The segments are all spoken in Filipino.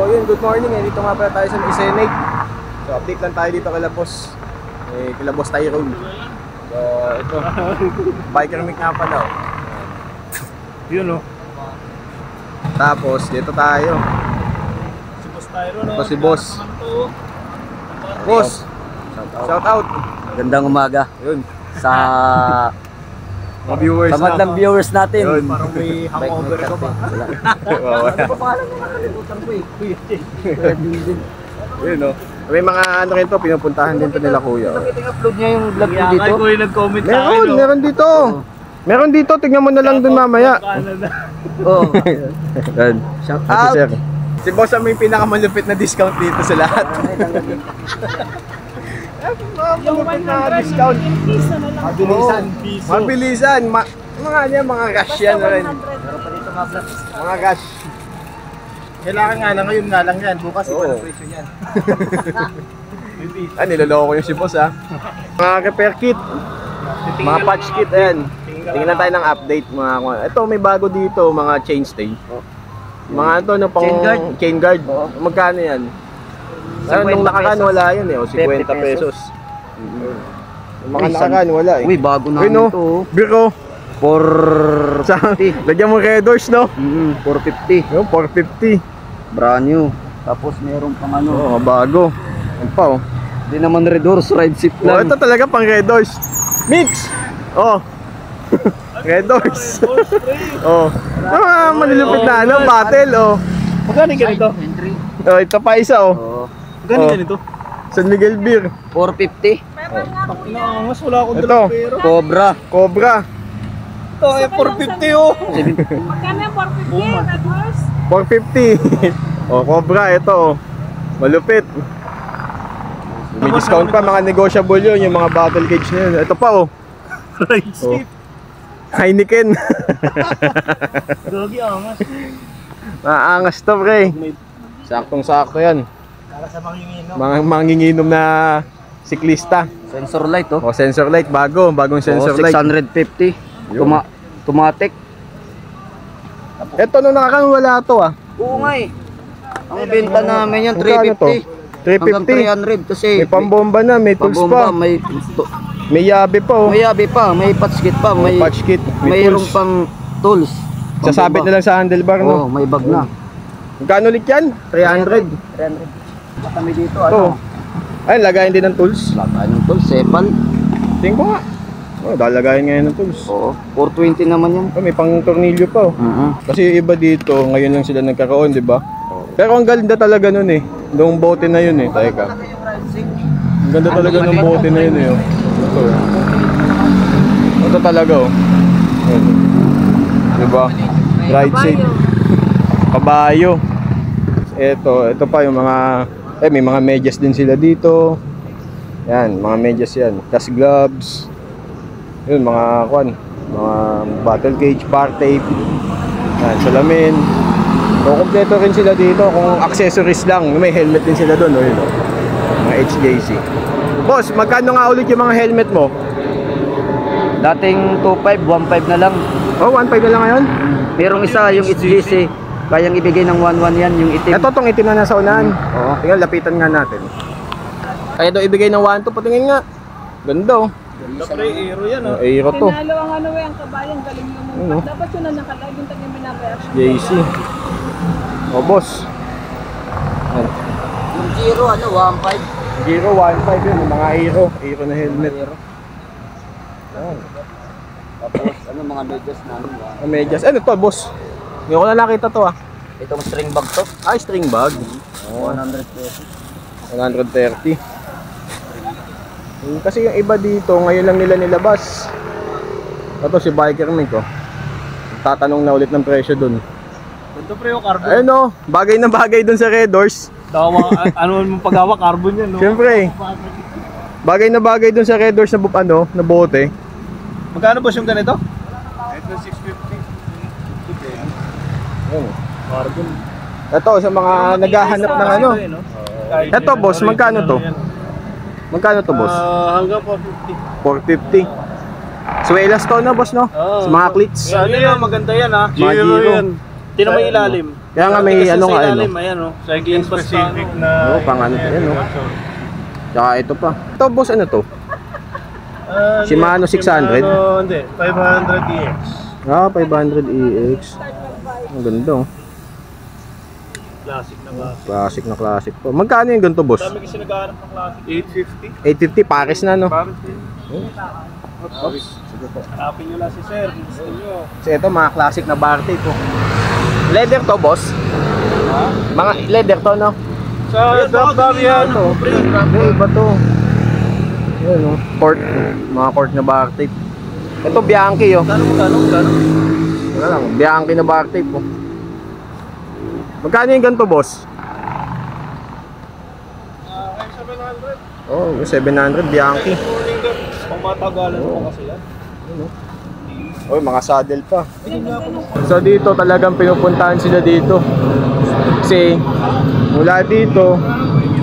yun, good morning. Dito nga pala tayo sa Senate. So update lang tayo dito kay Boss. Kay Boss Tyrone. So ito, biker mic nga pala. Yun oh. Tapos dito tayo. Si Boss Tyrone. Ito si Boss. Boss, shout out. Gandang umaga. Yun. Sa mga viewers tamad ng viewers natin. Yun. Parang may hangover ka ba? Ano pa pangalan mo? Nakalimutan ko eh. Yun no. May mga ano rin to, pinupuntahan din to nila kuya. Upload niya yung vlog mo dito. Ko yung nag-comment sa akin. Meron dito. Meron dito, tignan mo na lang dun mamaya. Oo. Yan. Shout Ate out. sir. Si Boss ang may pinakamalupit na discount dito sa lahat. Yung 100 discount. piso na lang. Mabilisan. Mabilisan. Mga niya, mga cash yan na rin. Mga cash. Kailangan nga lang, ngayon nga lang yan. Bukas iba Oo. ng presyo yan. Niloloko yung si Boss ha. Mga repair kit. Mga patch kit, ayan. Tingnan tayo ng update mga. Ito may bago dito, mga chain stay. Mga ito no pang chain guard. Magkano yan? Nung nakaraan wala yun eh, o 50 pesos. Yung mga nakaraan wala eh. Uy, bago na no? ito. Biro. 450. Lagyan mo red doors no? 450. Yung 450. Brand new. Tapos meron pang ano. Oo, bago. Ano pa oh. Hindi naman red doors, ride seat Oh, lang. ito talaga pang red doors. Mix. Oh. Red doors. Oh. Manilupit na ano, battle oh. Magkano ganito? Entry. Oh, ito pa isa oh. Oo. Magkano Oh. ganito? San Miguel Beer. 450. Mas wala akong Ito. dalang pera. Cobra. Cobra. Ito ay 450 oh. Magkano yung 450? Red horse? 450. Oh, Cobra ito oh. Malupit. May discount pa, mga negotiable yun, yung mga battle cage na yun. Ito pa oh. Right Oh. seat. Heineken. Gagi angas. Maangas to pre. Saktong-sakto yan. Para sa manginginom. Mga manginginom na siklista. Sensor light oh. Oh, sensor light, bagong sensor light. 650. Yun. Automatic. Ito nung nakaraan wala to ah. Oo nga eh. Ang benta namin yan, Magkano to? 350. 350. 300 kasi May pambomba na, may tools pabomba, pa. may Yabe pa oh. may yabi pa, may patch kit pa, may Patch kit, may mayroong tools. pang tools. Sasabit na lang sa handlebar Oo, no. may bag na. Magkano ulit yan? 300. 300. Kami dito Ito. ano? Ay, lagayan din ng tools. Lagayan ng tools, sepal. Tingin ko nga. Oh, lalagayan ngayon ng tools. Oo, 420 naman yan. Oh, may pang tornilyo pa oh. Kasi yung iba dito, ngayon lang sila nagkakaroon, di ba? Pero ang ganda talaga nun eh. Nung bote na yun eh. Teka. Ang ganda talaga nung bote na yun eh. Oh. Ito. Ito talaga oh. Ayan. Di ba? Right seat. Kabayo. Ito pa yung mga may mga medyas din sila dito. Yan, mga medyas yan. Tas gloves. Yun, mga mga battle cage, bar tape. Yan, salamin. So, kompleto rin sila dito kung accessories lang. May helmet din sila doon, oh, yun, oh. Mga HJC. Boss, magkano nga ulit yung mga helmet mo? Dating 25, 15 na lang. Oh, 1.5 na lang ngayon? Merong isa, yung HGC, kayang ibigay ng 11 yan, yung itim. Ito tong itim na nasa unahan. Oo. Tingnan, lapitan nga natin. Kaya daw ibigay ng 1.2, patingin nga. Ganda oh. Ganda pre, aero yan oh. Aero to. Tinalo ang ano eh, ang kabayan, galing yung Ano? dapat yun na nakalagay yung taging minabaya. JC. Oh, boss. Yan. Yung Giro, 15. Giro 1.5 yun, yung mga Aero. Aero na helmet. Yan. Tapos, mga medyas namin. Ang medyas. Ano to, boss? Hindi ko na nakita to ah. Itong string bag to, Ay, string bag. 100 pesos. 130. Kasi yung iba dito, ngayon lang nila nilabas. Ito si Biker Mic oh. Tatanong na ulit ng presyo dun. Ganda pre yung carbon. Ayun oh, bagay na bagay dun sa Red Doors. Ano mo paggawa carbon yan no? Siyempre. Bagay na bagay dun sa Red Doors na na bote. Magkano boss yung ganito? Ito 650. Ayun. Carbon. Ito sa mga naghahanap ng ano. Ito boss, magkano to? Magkano to boss? Hanggang 450. 450. Suelas to na boss no? Oo. Sa mga cleats. Ano yan, maganda yan ha. Mga Giro. Tinan mo yung ilalim. Kaya nga may ano nga ano. Ayan, oh. Cycling specific na. Oo, pang ano yan, no? Tsaka ito pa. Ito, boss, ano to? Shimano 600? Hindi, 500 EX. Ah, 500 EX. Ang ganda, oh. Classic na ba? Classic na classic po. Magkano yung ganito, boss? Dami kasi naghahanap ng classic. 850. 850, Paris na, no? Bakit yun? Oops. Hanapin nyo lang si sir. Gusto nyo. So, ito, mga classic na Barty po. Leather to, boss? Mga leather to, no? Sa Dab yan. Ito. Hindi, iba to. Yan, no? Court. Mga court na Barty. Ito, Bianchi, oh. Gano'n? Wala lang, Bianchi na Barty po. Magkano yung ganito, boss? 700. Oh, 700 Bianchi. Pang matagalan mo kasi yan. Oh, mga saddle pa. So dito talagang pinupuntahan sila dito. Kasi mula dito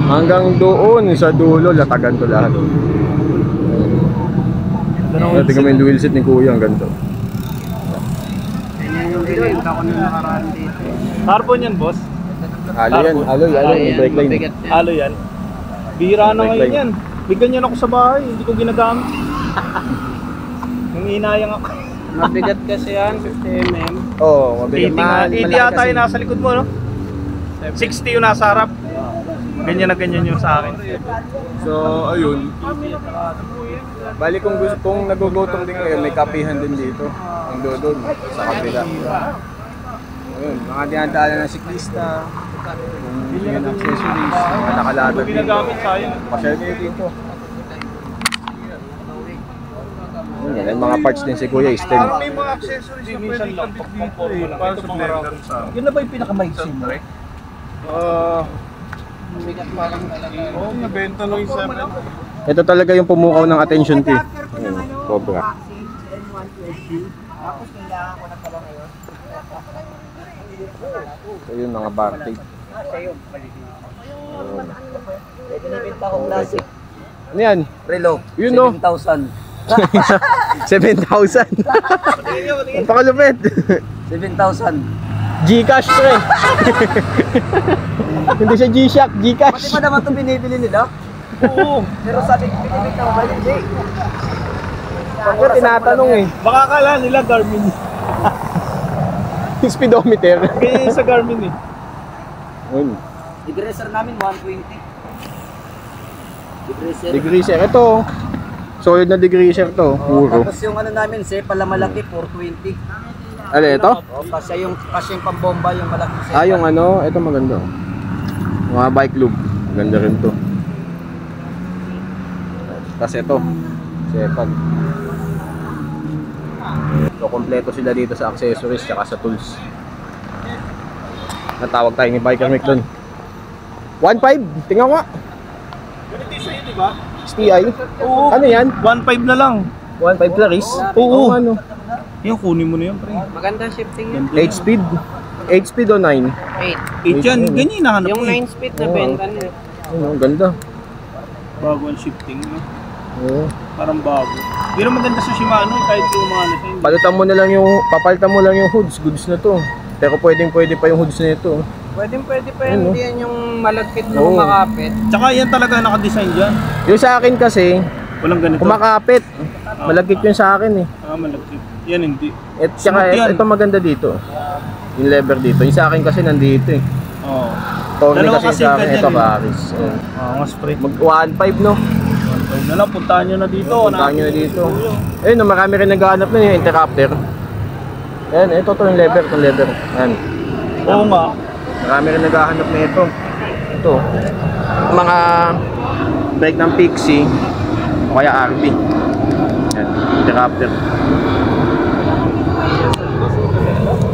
hanggang doon sa dulo, latagan to lahat. Tingnan mo yung wheelset ni Kuya, ang ganito. Carbon yan, boss. Halo yan, halo, may brake line. Halo yan. Bira na ngayon yan. May ganyan ako sa bahay, hindi ko ginagamit. Nung inayang ako. Mabigat kasi yan, 50mm. Oo, mabigat. 80 yata yung nasa likod mo, no? 60 yung nasa harap. Ganyan na ganyan yung sa akin. So, ayun. Bali kung nagugutom din ngayon, may kapihan din dito. Ang doon sa kabila. Ayun, mga dinadaanan ng siklista. Kung yun ang accessories, mga nakalatag Hindi ko dito. ginagamit, sayang. Pasyal kayo dito. Yan, yung mga parts din si Kuya, stem. Parang may mga accessories na pwede ikabit dito eh. Para sa mga ram. Yun na ba yung pinakamaigsin mo? Oo, nabenta lang yung 7. Ito talaga yung pumukaw ng attention ko. Ayun, Cobra. So yun, mga Barty. Binibenta ko classic. Ano yan? Relo. Yun, no? 7,000. 7,000. Ang pakalupit. 7,000. Gcash pre. Hindi siya G-Shock, Pati Gcash. pa naman itong binibili nila. Oo. Pero sabi, binibenta ko ba hindi? Ako tinatanong eh. Baka kala nila Garmin. Yung speedometer. Ganyan yung sa Garmin eh. Yun. Degreaser namin, 120. Degreaser. Degreaser. Ito. Solid na degreaser to. Puro. Tapos yung ano namin, pala malaki, 420. Ano ito? Kasi yung pambomba, yung malaki Ah, yung ano. Ito maganda. Mga bike lube. Ganda rin to. Tapos ito. Sepal. So, kompleto sila dito sa accessories tsaka sa tools. Natawag tayo ni Biker Mick doon. 1.5. Tingnan ko nga. Ganito yung sa'yo, diba? STI. Oo. Ano yan? 1.5 na lang. 1.5 Claris? Oo. Ano? Yung kunin mo na yan, pre. Maganda shifting yun. 8 speed. 8 speed o 9? 8 yan, ganyan yung nahanap Yung ko eh. 9 speed na benta nila. Ano, ganda. Bago ang shifting, no? Oo. Parang bago. Pero maganda sa Shimano, kahit yung mga natin. Palitan mo na lang yung, papalitan mo lang yung hoods. Goods na to. Pero pwede pa yung hoods na ito. Pwede pa yan. Ano? Hindi yan yung malagkit na Oo. kumakapit. Tsaka yan talaga nakadesign dyan. Yung sa akin kasi, Walang ganito. kumakapit. Malagkit yun sa akin eh. Malagkit. Yan hindi. At saka Smooth yan. ito maganda dito. Yung lever dito. Yung sa akin kasi nandito eh. Oo. Torne Dalawa kasi kasi sa akin. ganyan Ito eh. Paris. Mga spray. Mag 1.5 no? Na lang, puntahan nyo na dito. Puntahan nyo na dito. Ayun, no, marami rin naghahanap na yung interrupter. Ayan, ito to yung lever. Itong lever. Ayan. Oo nga. Marami rin naghahanap na ito. Ito. Mga brake ng Pixie o kaya RB. Ayan, interrupter.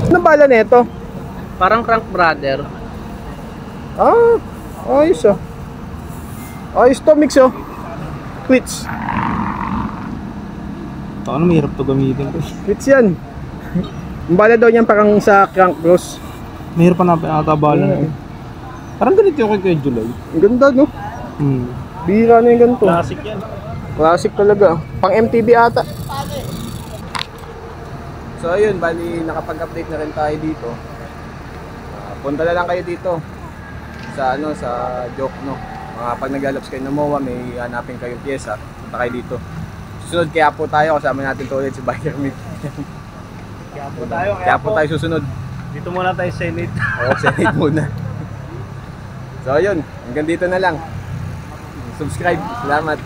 Ano bala na ito? Parang Crank Brother. Ah, ayos ah. Ayos to, mix oh. Quits. Ano, mahirap to gamitin ko. Quits yan. Ang bala daw niyan parang sa crank cross. Mahirap pa na pinakatabalan. Parang ganito yung kay July. Ang ganda no? Bira na yung ganito. Classic yan. Classic talaga. Pang MTB ata. So ayun, bali nakapag-update na rin tayo dito. punta na lang kayo dito sa sa Jokno. Mga pag naglalabs kayo ng MOA, may hanapin kayong pyesa, punta kayo dito. Susunod kaya po tayo, kasama natin to ulit si Biker Mick. Kaya po tayo. Kaya po tayo susunod. Dito muna tayo sa Senate. Oo, Senate muna. So ayun, hanggang dito na lang. Subscribe. Salamat.